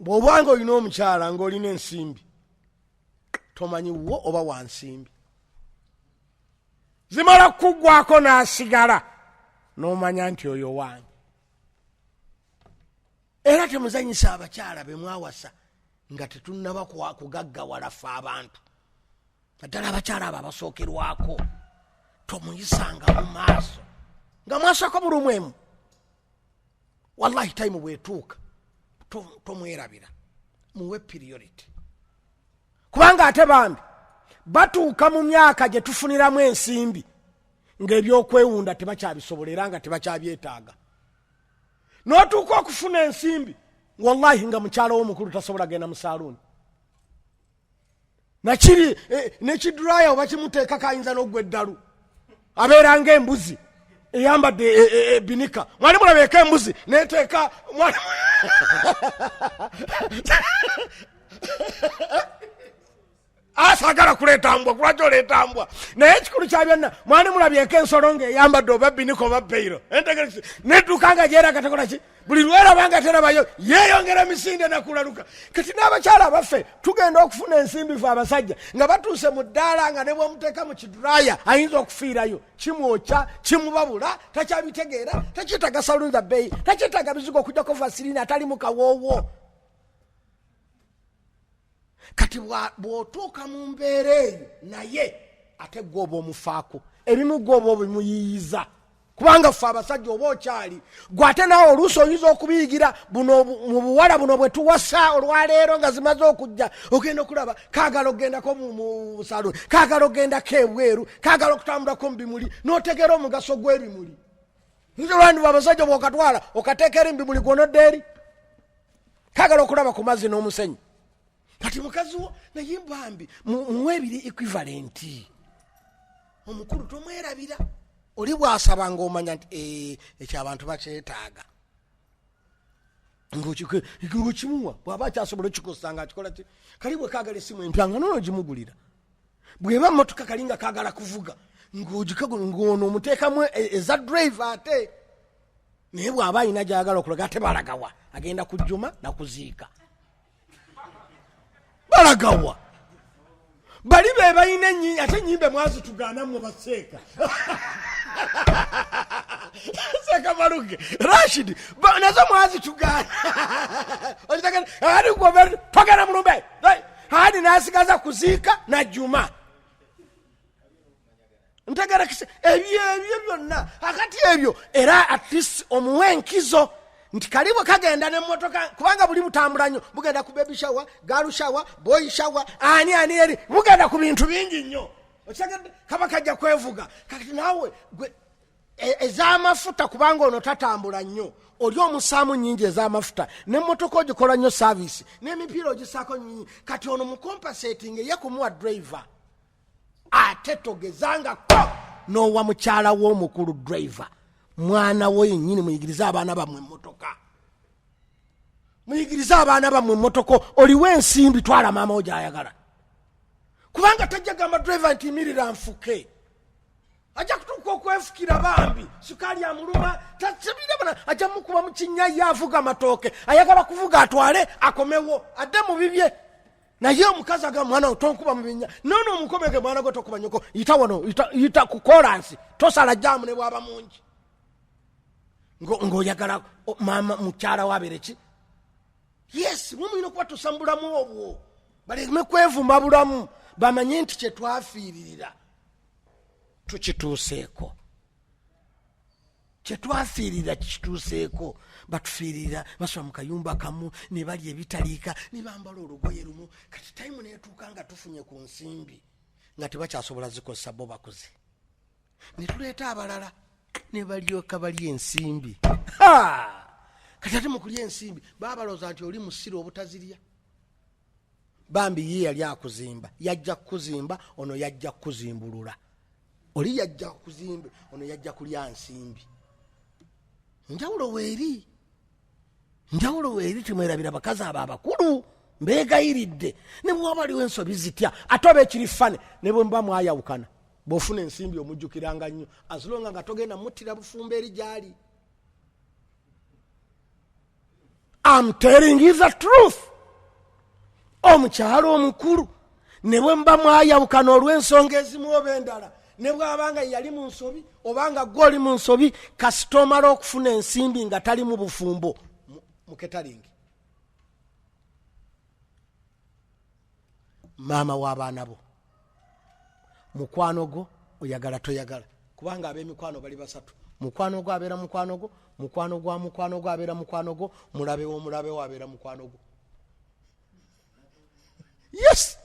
bw'obanga olina omukyala ng'olina ensimbi tomanyi wo oba wansimbi zimala kuggwako n'asigala n'omanya nti oyo wange. Era temuzanyisa abakyala be mwawasa nga tetunnaba kugaggawala ffe abantu. Naddala abakyala abo abasookerwako tomuyisanga mu maaso nga mwasako bulumwemu. Wallahi time bwetuuka tomwerabira, muwe priority. Kubanga ate bambi batuuka mu myaka gye tufuniramu ensimbi ng'ebyokwewunda tebakyabisobolera nga tebakyabyetaaga. N'otuuka okufuna ensimbi wallahi nga mukyala w'omukulu tasobola genda mu saaluuni. Nakiri nekiduraya oba kimuteekako ayinza n'oggwa eddalu abeera ng'embuzi eyambadde binika. Mwali mulabeeko embuzi neteeka asagala kuleeta mbwa, kulwaki oleeta mbwa? Naye ekikulu kya byonna mwani mulabyeko ensolo ng'eyambadde oba binika oba beiro nedduka nga gyeraga tekola ki, buli lwerabanga terabayo yeeyongera emisinde nakulaluka. Kati n'abakyala abaffe tugenda okufuna ensimbi fe abasajja nga batuuse mu ddaala nga ne bwemuteeka mu kiduraya ayinza okufiirayo, kimwokya kimubabula, takyabitegeera, takyetaaga salunza bbeeyi, takyetaaga bizigo okujjako vasirina atali mu kawoowo. Kati bw'otuuka mu mbeera eyo naye ate gw'oba omufaako, ebimu gw'oba obimuyiyiza. Kubanga ffe abasajja oba okyali gwe ate nawe oluusi oyinza okubiyigira buno mu buwala buno bwe tuwasa olwaleero nga zimaze okujja ogenda okulaba kaagala okugendako mu saloni, kaagala okugendako ebweru, kaagala okutambulako mu bimuli n'otegeera omugaso gw'ebimuli. Nzolwandiba abasajja bw'okatwala okateekera ebimuli gw'onodde eri, kaagala okulaba ku mazzi n'omusenyu. Kati mukazi wo naye bambi muwebiri equivalenti. Omukulu tomwerabira, oli bwasaba ng'omanya nti ekyo abantu bakyetaaga. Ng'okimuwa bw'aba akyasobola okikosa nga akikola ki, kali bwe kaagala essimu empya nga noono ogimugulira. Bw'eba mmotoka kali nga kaagala kuvuga ng'ono omuteekamu eza drive ate. Naye bw'aba alina gy'ayagala okulaga ate balagawa agenda kujjuma nakuziika. Balagawa bali be balina ennyinyi ate ennyimbe mwazitugaana mmwe baseeka. Seeka Maluge Rashid nazo mwazitugaana togenda mulumbe hadi n'asigaza kuziika najjuma. Ntegera kise ebyo byonna akati ebyo era at least omuwe enkizo nti kalibu kagenda n'emmotoka kubanga buli butambula nnyo bugenda ku baby shower, girl shower, boy shower, ani eri bugenda ku bintu bingi nnyo. Okigenda kaba kajja kwevuga. Kati naawe ez'amafuta kubanga ono tatambula nnyo oli omusaamu nnyingi ez'amafuta n'emmotoka ogikola nnyo service n'emipiira ogisaako nnyingi. Kati ono mukompensating ye kumuwa driver ate togezangako n'owa mukyala w'omukulu driver. Mwana wo yennyini muyigiriza abaana bammwe emmotoka, muyigiriza abaana bammwe emmotoka. Oliwo ensimbi twala maama wo gy'ayagala, kubanga tajja gamba driver nti mirira nfuke. Ajja kutuuka okwefukira bambi sukaali amuluma tasibire bana ajja mukuba mu kinnya ye avuga amatooke ayagala kuvuga atwale akomewo adde mu bibye. Naye omukazi aga mwana otonkuba mu binnya nono omukomege mwana gwe tokuba nyoko yita wano yita ku kolansi tosala jamu ne bwaba mungi ng'oyagala maama mukyala wabereki. Yes mumuyina okuba tusambulamu obwo baleme kwevuma bulamu bamanye nti kye twafiiririra tukituuseeko, kye twafiirira kituuseeko. Batufiirira basoma mu kayumba kamu ne balya ebitaliika ne bambala olugoye lumu. Kati tayimu neetuuka nga tufunye ku nsimbi nga tebakyasobola zikozesa bo bakuze ne tuleeta abalala ne balyoka balya ensimbi. Kati ate mu kulya ensimbi baba balowooza nti oli musiro obutazirya. Bambi ye yali akuzimba, yajja kukuzimba, ono yajja kukuzimbulula. Oli yajja kukuzimba, ono yajja kulya nsimbi. Njawulo weeri, njawulo weeri. Tumwerabira bakazi abo abakulu mbeegayiridde ne bw'oba waliwo ensobi zitya ate oba ekiri fane ne bwe mba mwayawukana bw'ofuna ensimbi omujjukiranga nnyo azulonga nga togenda muttira bufumbo eri gy'ali. I'm telling you the truth. omukyalo omukulu ne bwe mba mwayawukana olw'ensonga ezimu oba endala, ne bw'abanga yali mu nsobi obanga gwe oli mu nsobi, kasita omala okufuna ensimbi nga tali mu bufumbo muketalingi, maama w'abaana bo, mukwano gwo oyagala toyagala, kubanga ab'emikwano bali basatu. Mukwano gwo abeera mukwano gwo, mukwano gwa mukwano gwo abeera mukwano gwo, mulabe wo abeera mukwano gwo. Yes,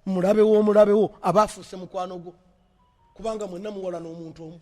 mulabe wo aba afuuse mukwano gwo, kubanga mwenna muwola n'omuntu omu.